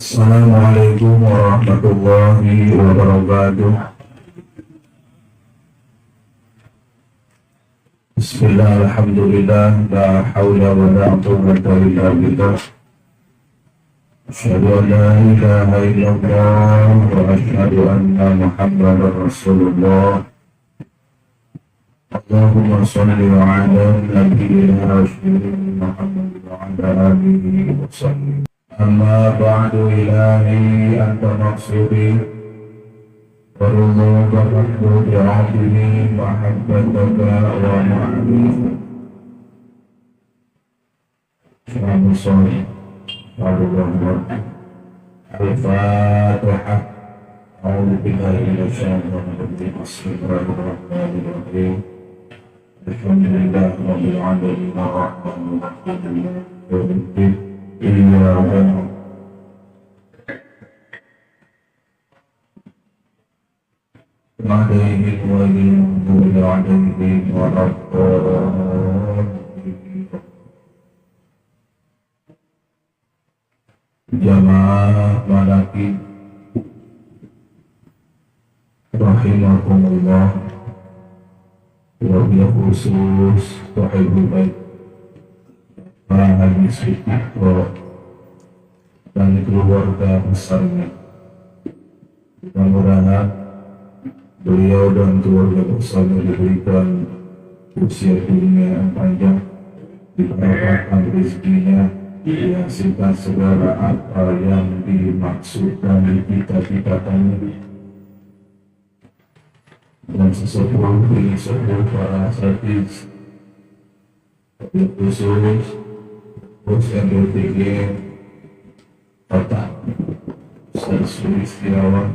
Assalamualaikum warahmatullahi wabarakatuh. Bismillah, alhamdulillah, la hawla wa la quwwata illa billah. Asyhadu an la ilaha illallah wa asyhadu anna Muhammadar Rasulullah. Allahumma shalli ala nabiyyina Rasulina Muhammad wa ala alihi wa sallim. Amma ba'du ilahi anta maqsudi warullah wa rahdu bi'abdini mahabbataka wa ma'amini Selamat sore Warahmatullahi Al-Fatihah. A'udhu billahi minasyaitonir rajim. Bismillahirrahmanirrahim. Alhamdulillah rabbil alamin arrahmanir rahim. Iyyaka na'budu wa iyyaka nasta'in. Jamaah malaki rahimakumullah, wabil khusus sahibul bait Haji Sutikro dan keluarga besarnya. Mudah-mudahan beliau dan keluarga besarnya diberikan usia dunia yang panjang, diberkahkan rezekinya, dihasilkan segala apa yang dimaksudkan dicita-citakannya, dan sesepuh para artis khusus NDTG Kota Sulistirawan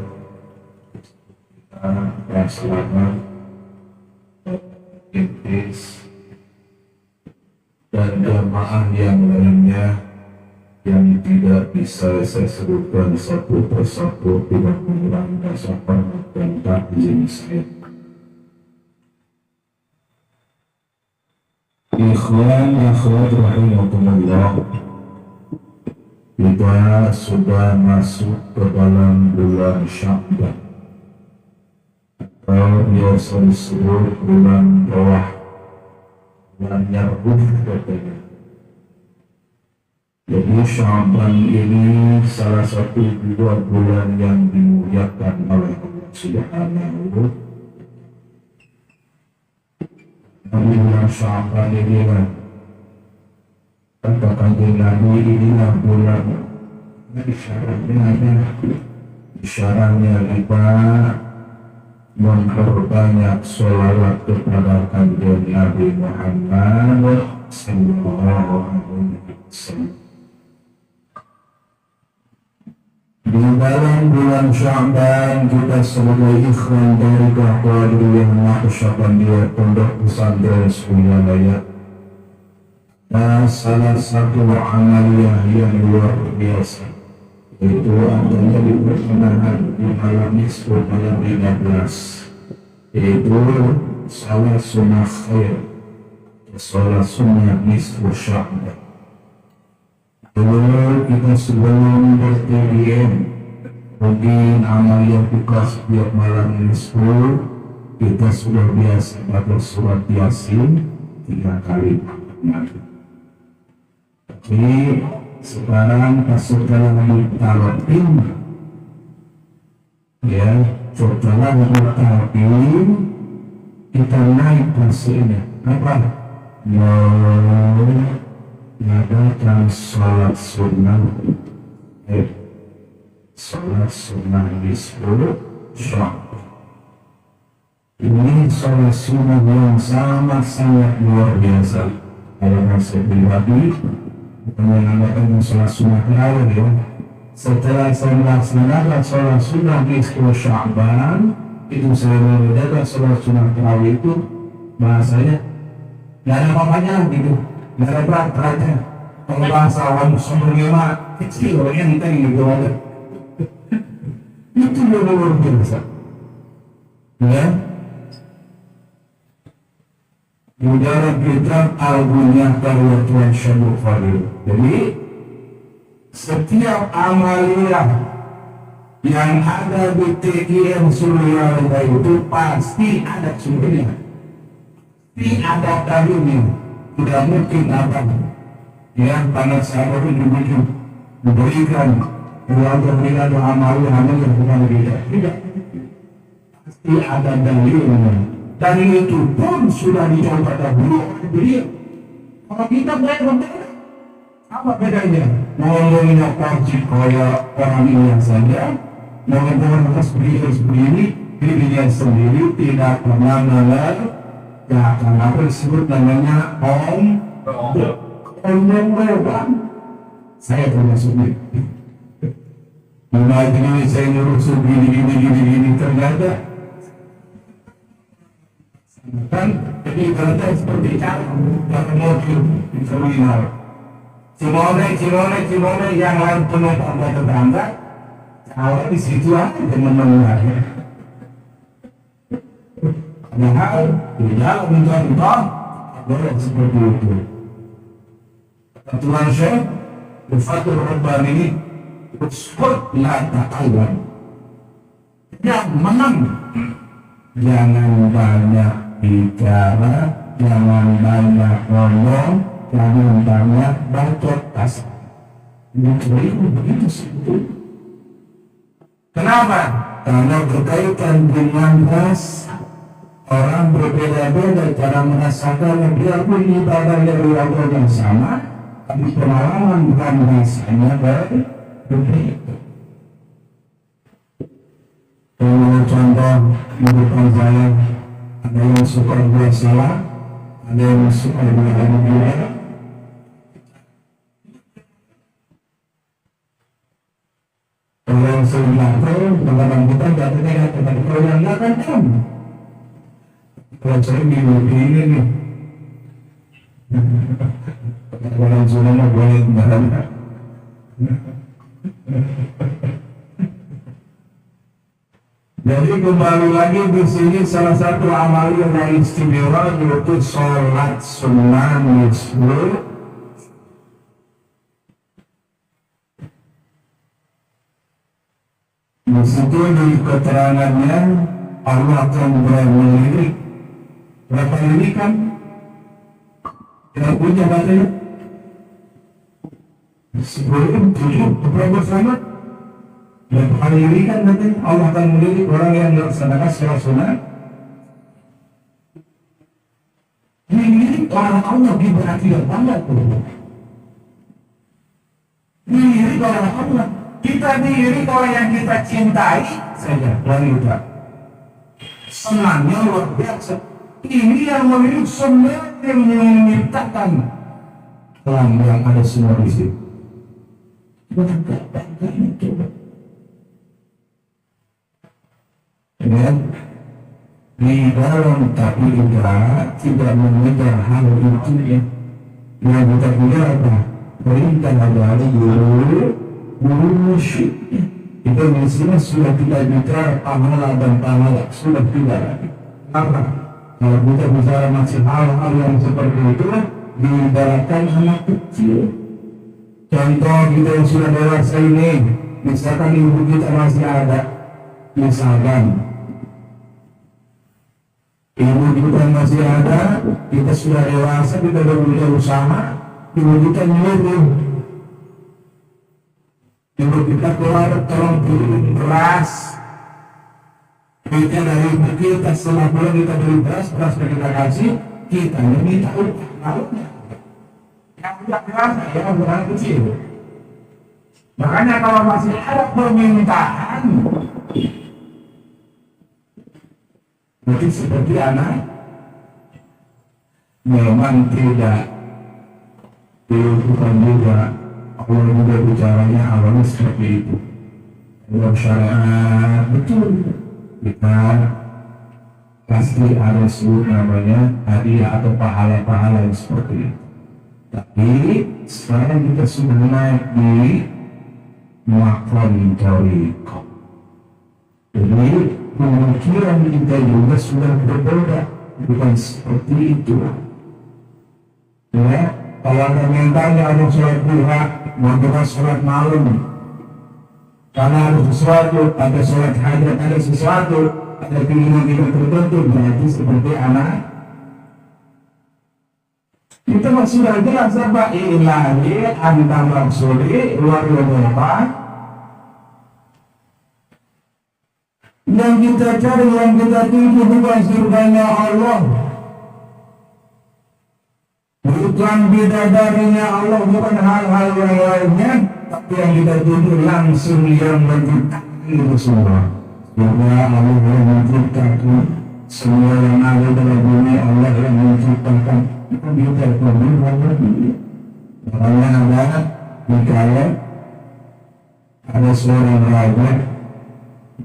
Praselama Intis dan jamaah yang lainnya yang tidak bisa saya sebutkan satu persatu, tidak mengurangi rasa hormat dan takzim saya. Ikhwan akhwat rahimakumullah, kita sudah masuk ke dalam bulan Sya'ban atau biasa disebut bulan Rawah, bulan Nyarbuh katanya. Jadi Sya'ban ini salah satu dua bulan yang dimuliakan oleh Allah Subhanahu. Bulan Sya'ban ini kata kanjeng Nabi, inilah bulan isyaratnya kita memperbanyak sholawat kepada kanjeng Nabi Muhammad sallallahu alaihi wasallam. Di dalam bulan Sya'ban kita sebagai ikhwan dari Qadir yang mengakshakan dia pondok pesantren Suryalaya, dan salah satu amaliyah yang luar biasa, yaitu adanya di pertengahan di malam nisfu malam 15, yaitu salat sunnah khair, salat sunnah nisfu Sya'ban. Dulu kita sebelum bertirian mungkin amaliyah buka setiap malam nisfu, kita sudah biasa baca surat Yasin 3 kali. Tapi sekarang setelah ditalqin, ya setelah ditalqin kita naik kelasnya apa? Mengadakan sholat sunnah, sholat sunnah nisfu Sya'ban. Ini sholat sunnah yang sangat luar biasa. Kalau saya pribadi mengadakan sholat sunnah terawih, ya. Setelah saya melaksanakan sholat sunnah nisfu Sya'ban, itu saya mengadakan sholat sunnah terawih itu bahasanya nggak ada apa-apanya gitu. Nggak ada berat-beratnya. Kalau bahasa awam sebelumnya mah kecil, yang gitu aja. Itu yang luar biasa. Ya, Mujarab kita al-bunyah karya Tuhan Syabul Fadil. Jadi setiap amalia yang ada di TGM Surabaya itu pasti ada sumbernya, pasti ada dalilnya. Tidak mungkin apa yang tanah sahabat itu diberikan keluarga amalia hanya bukan tidak, pasti ada dalilnya. Dan itu pun sudah dicoba dahulu oleh beliau. Kalau kita berbeda, apa bedanya? Ngomongnya porsi kaya orang ini saja, ngomong atas beliau sendiri, dirinya sendiri tidak pernah mengenal. Ya, kenapa disebut namanya omong lewat? Saya termasuk ini. Imajinasi saya nyuruh gini, ternyata kan jadi ternyata seperti cara mobil di terminal. Cimone yang lain penumpang tetangga, kalau di situ aja menengahnya. Padahal tidak mencontoh boleh seperti itu. Tuhan Syekh Fathur Rabbani uskut la ta'awan. Yang menang, jangan banyak bicara, jangan banyak ngomong, jangan banyak bacot kasar. Begitu sebetulnya. Kenapa? Karena berkaitan dengan ras. Orang berbeda-beda cara merasakan, biarpun ibadah dari Allah yang sama, tapi pengalaman bukan rasanya berbeda. Contoh kehidupan saya, ada yang suka buat salah, ada yang suka buat dia. Kalau yang sebelah orang kita tidak terlihat, tetapi kalau yang tidak kan kamu. Kalau saya ini nih, orang sudah boleh berada. Jadi kembali lagi di sini salah satu amal yang istimewa yaitu sholat sunnah nisfu. Di situ di keterangannya Allah akan melirik. Berapa lirikan? Tidak punya bacanya? 10, 7, berapa sama? Berapa kali lirikan katanya? Allah akan melirik orang yang melaksanakan sholat sunnah. Ini orang Allah berarti yang banget. Ini orang Allah. Kita diri orang yang kita cintai saja, wanita. Senangnya luar biasa. Ini yang memiliki semua yang menciptakan alam yang ada semua di sini. Bangga itu. Dan di dalam tapi juga tidak mengejar hal itu ya. Yang kita punya apa? Perintah dari guru musyrik. Itu misalnya sudah tidak bicara pahala dan pahala, sudah tidak lagi. Apa? Kalau kita bicara masih hal-hal yang seperti itu, diibaratkan anak kecil. Contoh kita yang sudah dewasa ini, misalkan ibu kita masih ada, misalkan ibu kita masih ada, kita sudah dewasa, kita sudah punya usaha, ibu kita nyuruh, ibu kita keluar tolong beli beras. Kita dari ibu kita setelah bulan kita beli beras yang kita kasih, kita minta upah. Yang tidak dewasa ya bukan kecil. Makanya kalau masih ada permintaan, mungkin seperti anak memang tidak dilakukan juga. Allah juga bicaranya awalnya seperti itu. Dalam syariat betul kita pasti ada namanya hadiah atau pahala-pahala yang seperti itu. Tapi sekarang kita sudah naik di maqam thariqah. Jadi pemikiran kita juga sudah berbeda, bukan seperti itu. Ya, Kalau ada mentalnya ada sholat duha, mau sholat malam. Karena ada sesuatu, ada sholat hajat, ada sesuatu, ada keinginan tertentu, berarti seperti anak. Itu sudah jelas apa? Ilahi anta maksudi luar biasa. Yang kita cari, yang kita tuju bukan surganya Allah, bukan bidadarinya Allah, bukan hal-hal yang lainnya, tapi yang kita tuju langsung yang menciptakan itu semua. Bahwa Allah yang menciptakan semua yang ada dalam bumi, Allah yang menciptakan. Kita perlu mengerti. Makanya ada Mikael, ada seorang raja,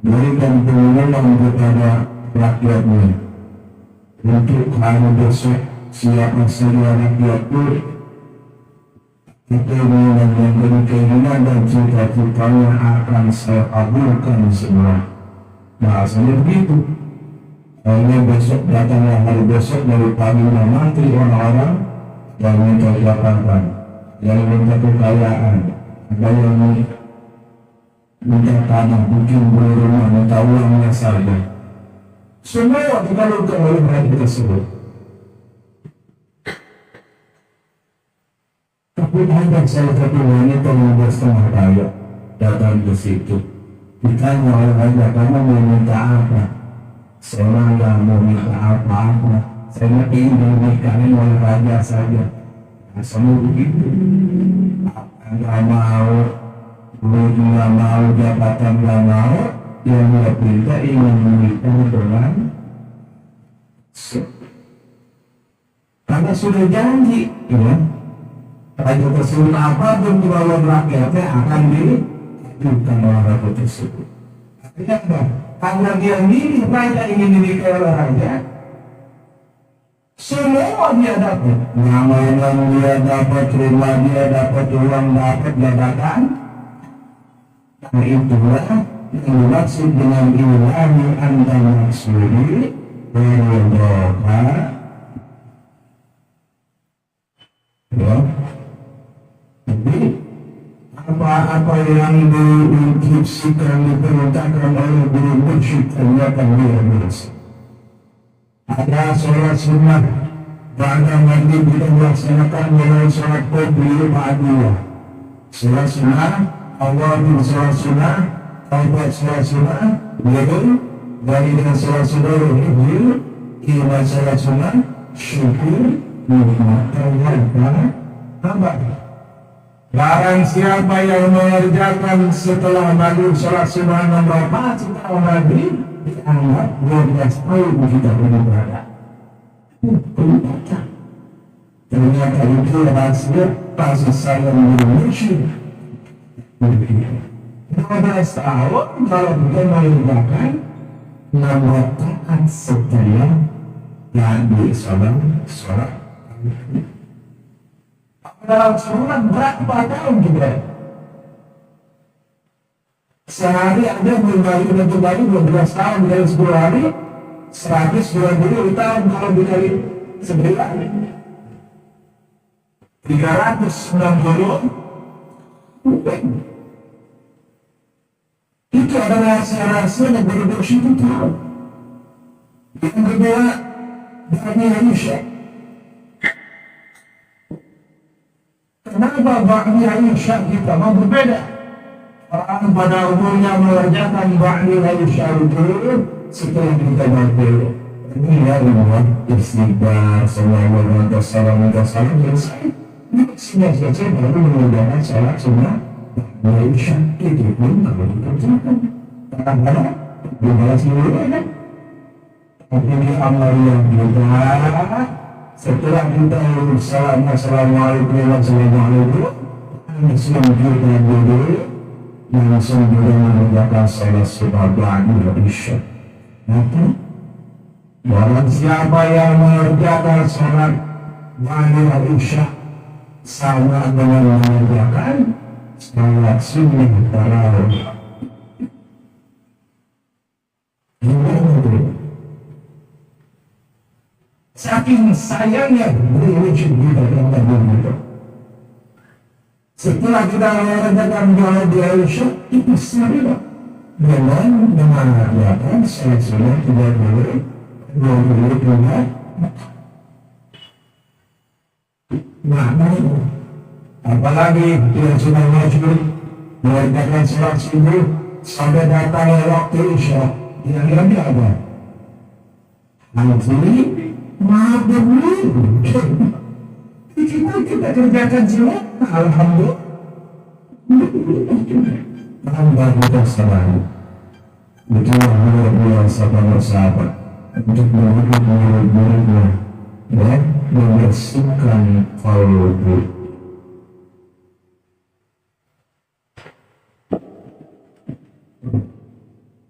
berikan pengumuman kepada rakyatnya untuk hari besok siapa saja rakyatku keinginan dan keinginan dan cita-citanya akan saya kabulkan semua. Bahasanya begitu. Akhirnya besok datanglah hari besok dari paginya mantri orang-orang yang minta jabatan, yang minta kekayaan, ada yang minta tanah, bikin rumah, minta uangnya saja. Semua dikalungkan oleh mereka tersebut. Tapi ada salah satu wanita yang bersetengah kaya datang ke situ. Ditanya oleh raja, kamu mau minta apa? Saya nggak mau minta apa-apa. Saya ingin dinikahin oleh raja saja. Semua begitu. Nggak mau, duit nggak mau, jabatan nggak mau. Yang dia minta ingin menikah dengan karena sudah janji, ya. Raja tersebut apapun kebawaan rakyatnya akan diberikan oleh raja tersebut. Artinya apa? Karena dia milih raja ingin dinikahi oleh raja, semua dia dapat. Nama yang dia dapat, rumah dia dapat, uang dapat, jabatan. Karena itulah yang dimaksud dengan ilahi anta maksudi berdoa. Ya. Jadi apa-apa yang diinstruksikan, diperintahkan oleh guru mursyid ternyata dia biasa. Ada sholat sunnah, pada maghrib kita melaksanakan mulai sholat qobliyah ba'diyah. Sholat sunnah, awal sholat sunnah, taubat sholat sunnah, lalu dari dengan sholat sunnah hijil, iman sholat sunnah, syukur, nikmat, taubat, tambah. Barang siapa yang mengerjakan setelah maghrib sholat sunnah nomor 4 setelah maghrib dianggap 12 tahun kita beribadah. Ternyata itu rahasia pasal saya menjadi musyrik. 12 tahun kalau kita mengerjakan 6 rakaat setelah maghrib sholat. Dalam sholat berapa tahun juga? Sehari ada berbalik dan berbalik 12 tahun dari 10 hari 120 tahun kalau dikali 9 360 itu adalah rahasia yang berbeda itu tahu. Yang kedua dari Aisyah. Kenapa ba'di Aisyah kita mau berbeda? Orang pada umumnya mengerjakan ba'di Aisyah itu setelah kita maghrib. Ini ya Allah, istighfar, sallallahu alaihi wasallam, selesai. Sudah selesai baru mengerjakan salat sunnah ba'di Aisyah. Itu pun kalau dikerjakan. Kadang-kadang dibalas dulu ya. Tapi ini amal yang kita setelah kita salam assalamualaikum warahmatullahi wabarakatuh langsung kita dulu langsung juga mengerjakan salat sunnah ba'di Aisyah. Nanti barang siapa yang mengerjakan salat ba'di Aisyah sama dengan mengerjakan salat sunnah tarawih. Saking sayangnya beri wujud kita dalam tubuh kita. Setelah kita mengerjakan doa di Aisyah, itu sama dengan mengadakan salat-salat tidak boleh pindah. Nah, apalagi dia sudah wajib mengerjakan salat subuh sampai datang waktu Isya, yang lebih apa? Nanti mabuk. Kita kerjakan salat, alhamdulillah. Tambah kita selalu itulah luar biasa para sahabat untuk mendidik murid-muridnya dan membersihkan qalbu.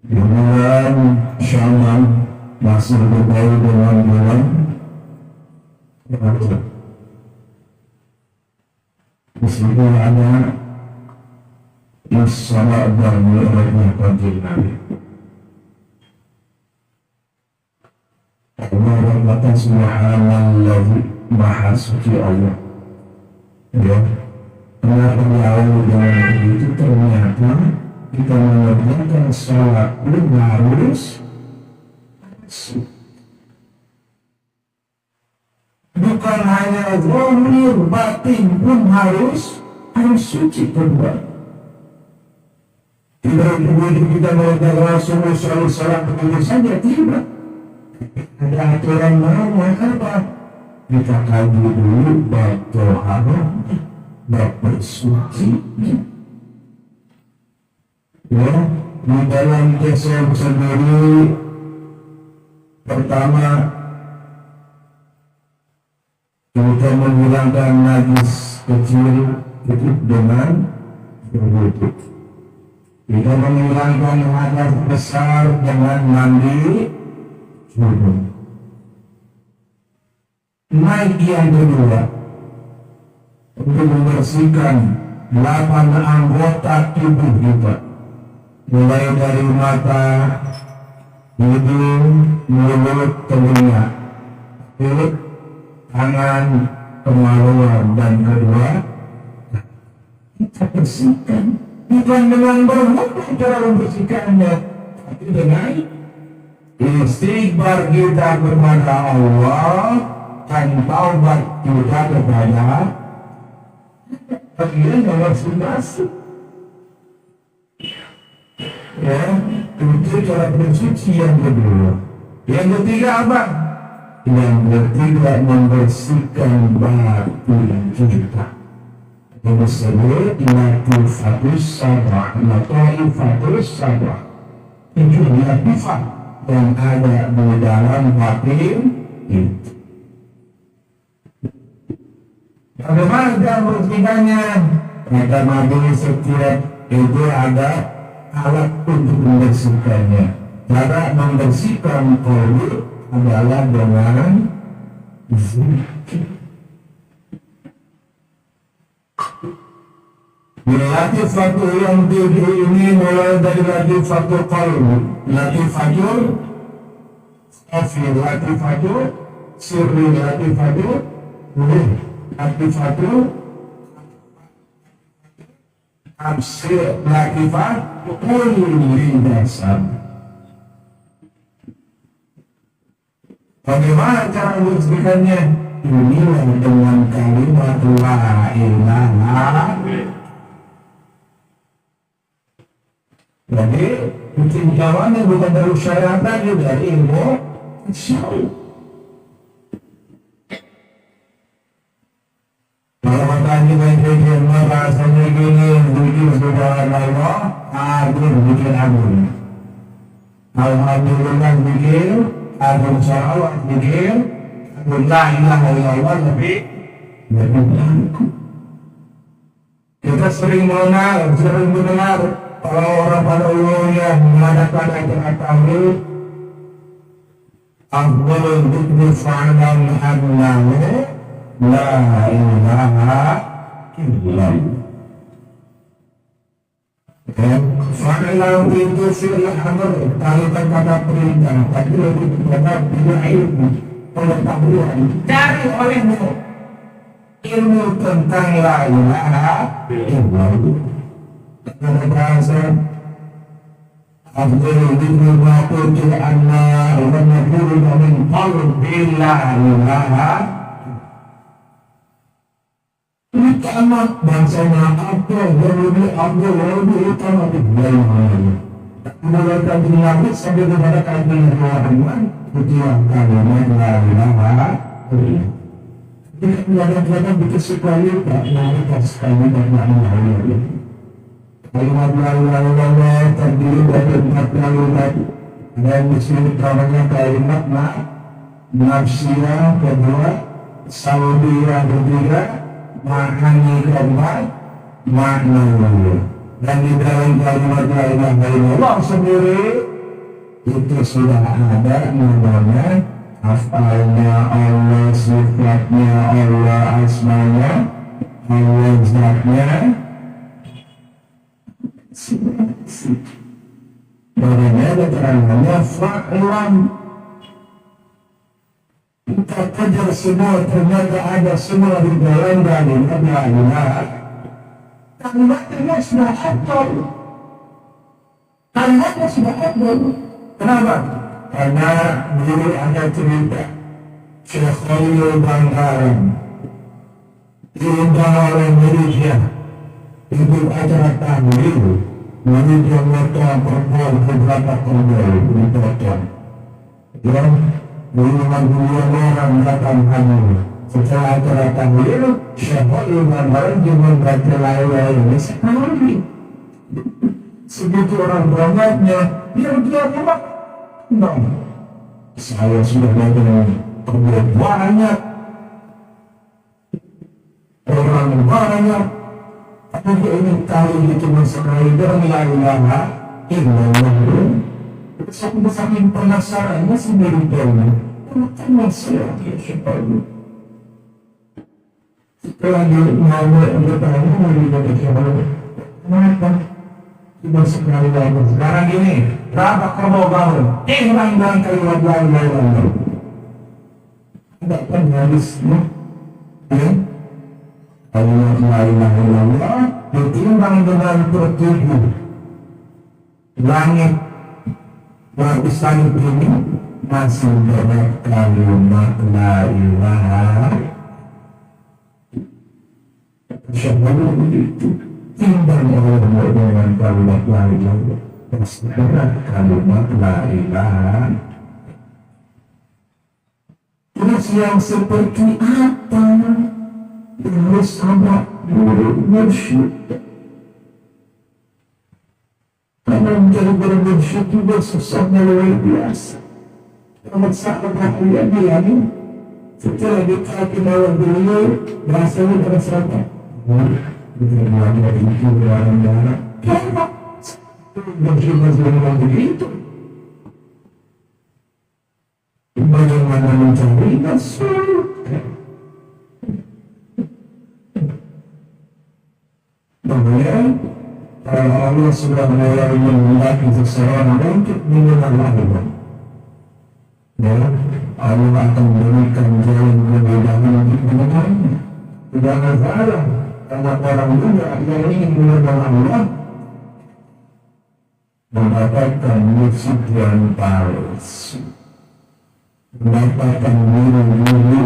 Di bulan Syawal masih berbau dengan bulan Rajab. Di situ ada Isra dan Mi'rajnya Kanjeng Nabi. Allah berkata subhanallah, maha suci Allah. Ya, kenapa jauh dengan begitu? Ternyata kita mengerjakan sholat pun harus bukan hanya zahir, batin pun harus suci kedua. Tidak boleh kita mengerjakan selalu salat begitu saja, tidak. Ada aturan mana apa? Kita kaji dulu bab toharoh, bab bersuci. Ya, di dalam kisah sendiri pertama kita menghilangkan najis kecil itu dengan berwudu. Kita menghilangkan hadas besar dengan mandi junub. Naik yang kedua untuk membersihkan 8 anggota tubuh kita, mulai dari mata, hidung, mulut, telinga, perut, tangan, kemaluan, dan kedua kita bersihkan. Bukan dengan berwudu cara membersihkannya, tapi dengan istighfar kita kepada Allah dan taubat kita kepada bagian yang harus masuk. Ya, itu cara bersuci yang kedua. Yang ketiga apa? Yang ketiga membersihkan batin kita. Yang disebut latifatus sabah, latifatus sabah. Itu latifah yang ada di dalam batin itu. Bagaimana cara membersihkannya? Kata Nabi, setiap itu ada alat untuk membersihkannya. Cara membersihkan qalbu adalah dengan zikir. Latifatul yang tujuh ini mulai dari latifatul qalbi, latifatul afir, latifatul sirri, latifatul ruh, latifatul absir, latifatul kulli dasar. Bagaimana cara membersihkannya? Inilah dengan kalimat la ilaha. Jadi tinjauannya bukan dari syariat lagi, dari ilmu syar'i. Kalau tadi baik-baik bahasanya gini, zikir subhanallah, agung zikir agung. Alhamdulillah zikir, agung salawat zikir, agung la ilaha illallah lebih bangku. Kita sering mendengar kalau orang pada umumnya mengadakan acara tauhid, afdhalul dzikri fa'lam annahu la ilaha illallah. Fa'lam itu fi'il amr, kata perintah, tapi lebih kepada bila ilmu, pengetahuan dari olehmu. ilmu tentang la ilaha illallah. Ada bahasa Abdul Ibnu Baqir anna wa naqulu min qalbi la ilaha utama bangsanya apa lebih utama dibanding mengeluarkan penyakit sampai kepada kalimat Tuhan itu kalimat la ilaha illallah. Tidak kadang-kadang bikin sekali tak mengerti sekali dan maknanya. Kalimat la ilaha illallah terdiri dari 4 kalimat dan disini namanya kalimat nafsiyah kedua, saudiyah ketiga, maknanya keempat, maknanya. Dan di dalam kalimat la ilaha illallah sendiri itu sudah ada namanya afalnya Allah, sifatnya Allah, asmanya Allah, zatnya. Badannya ada terangannya fa'lam. Kita kejar semua, ternyata ada semua di dalam kalimat la ilaha. Kalimatnya sudah hafal. Kalimatnya sudah hafal. Kenapa? Karena dulu ada cerita Syekh Khalil Bangkaran diundang oleh muridnya ikut acara tahlil. Muridnya motong perempuan beberapa korban dipotong. Dan puluhan orang datang hadir. Setelah acara tahlil, Syekh Khalil Bangkaran juga membaca la ilaha illallah sekali. Segitu orang banyaknya, dia bilang, "No, saya sudah melakukan perbuatan banyak, orang banyak, tapi dia ingin tahu itu cuma sekali dan la ilaha illallah." Saking penasarannya sendiri tahu, kenapa saya syukur. Setelah dia mau bertanya dengan Syekh, kenapa? Cuma sekali lagi. Sekarang gini, berapa kamu bangun? Hilang kalimat la ilaha illallah. Ada kan hadisnya? Ya? Kalimat la ilaha illallah ditimbang dengan 7 langit lapisan ini masih banyak kalimat la ilaha. Syahwallah itu timbang Allah dengan kalimat la ilaha. Berat kalimat la ilaha. Terus yang seperti apa? Terus sama guru mursyid. Karena menjadi guru mursyid juga susahnya luar biasa. Kalau sahabat dia bilang, setelah ditaati oleh beliau, bahasanya terasa apa? Diterima dari itu orang darah. Kenapa? Bersyukur begitu. Bagaimana mencari masuk? Bahwa kalau Allah sudah mulai menghendaki seseorang untuk mengenal Allah, ya, Allah akan memberikan jalan lebih dahulu untuk mengenalnya. Jangan salah, karena orang juga yang ingin mengenal Allah mendapatkan musik yang palsu, mendapatkan diri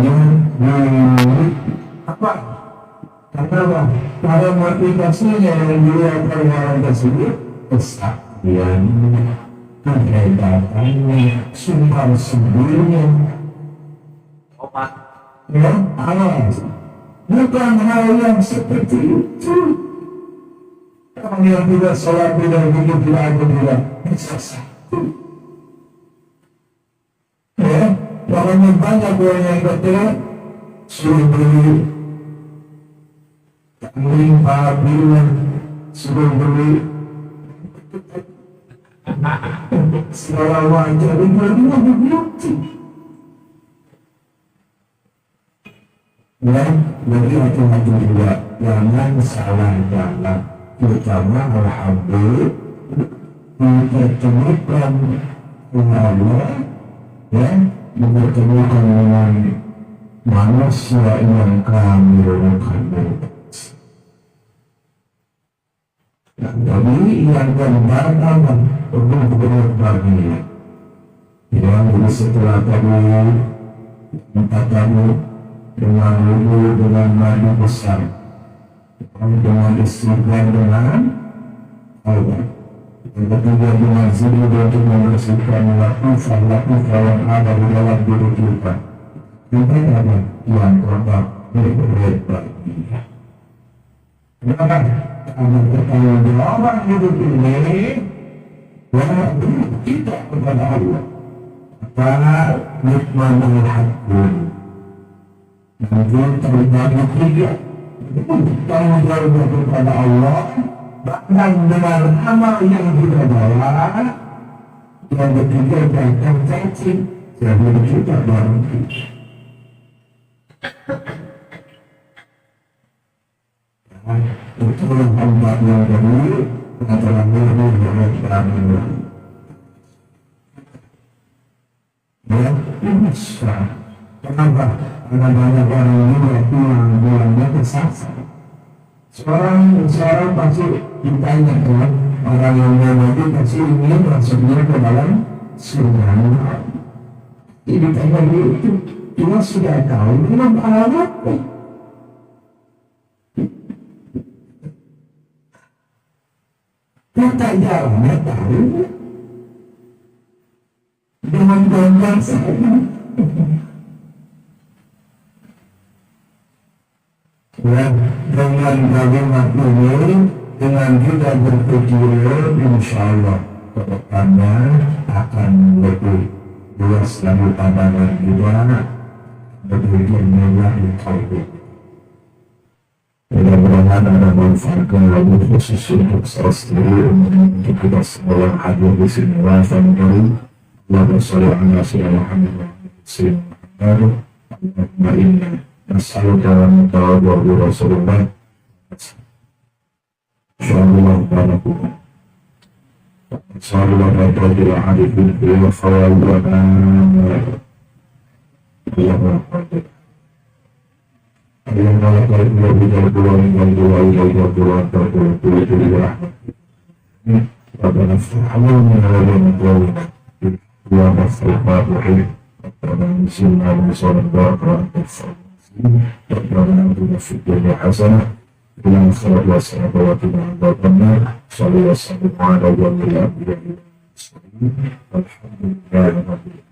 yang milik apa? Karena pada aplikasinya yang dilihatkan orang tersebut kesaktian, kehebatannya, sumpah sebelumnya, ya, alas. Bukan hal yang seperti itu. Orang yang tidak sholat, tidak hidup, tidak ada, tidak bisa satu. Ya, makanya banyak orang yang kata suruh beli mobil, suruh beli segala macam, itu begitu. Ya, jadi hati-hati juga, jangan salah jalan. Terutama alhamdulillah kita temukan Allah, ya, bertemukan dengan manusia yang kami rohkan jadi yang gambarkan untuk bagi yang setelah tadi empat tadi dengan wudhu dengan mandi besar dengan istighfar dengan Allah yang ketiga dengan zikir untuk membersihkan lakukan yang ada di dalam diri kita yang ada yang terdapat berbeda baginya. Kenapa? Karena pertanggungjawaban hidup ini wajib kita kepada Allah. Karena nikmat hakun dan kita terbagi tiga. Tanggungjawab kepada Allah bahkan dengan amal yang kita bawa. Yang ketiga datang cacing jadi kita bareng kita. Itu hamba yang dahulu antara murid dan kami. Ya, bisa. Kenapa? Karena banyak orang yang pulang bulannya kesasar. Seorang pasti ditanya kan, orang yang mati pasti ingin masuknya ke dalam surga. Jadi ditanya itu, kita sudah tahu dengan alamatnya. Kita jalannya tahu dengan bangga saya. Ya, dengan kalimat ini, dengan kita berpikir, insya Allah kedepannya akan lebih luas lagi pandangan kita, lebih mudah dikawal. Mudah-mudahan ada manfaatkan lagu khusus untuk saya sendiri untuk kita semua yang hadir di sini. Allahumma sholli ala sayyidina Muhammad wa ala sayyidina Muhammad. Allahumma inna nas'aluka wa natawaddu Rasulullah. Insyaallah barakum. Sallallahu alaihi wa alihi wa sallam. Allahumma اللهم لك الحمد والجلال والجلال والجلال والجلال ربنا افتح علينا ولنا قولنا يا مفتوح الرحيم ربنا انزلنا بصر البركة وانت الصالحين ربنا اتنا في الدنيا حسنة وفي الآخرة حسنة وقنا عذاب النار صل وسلم على ولي الأنبياء والمرسلين والحمد لله رب العالمين.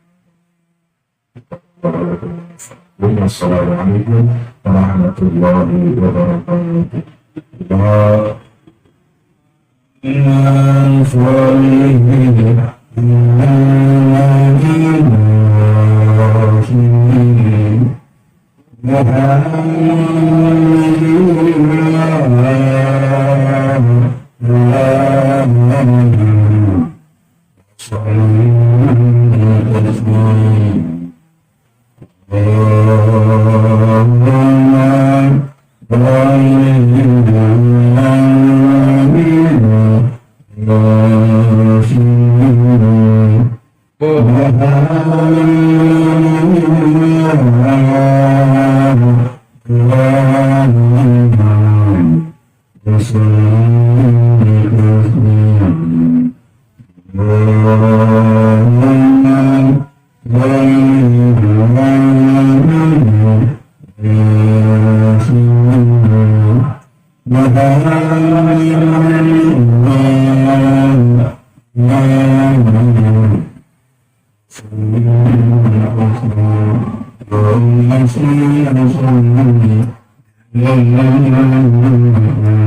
Wassalamualaikum warahmatullahi wabarakatuh. Allahumma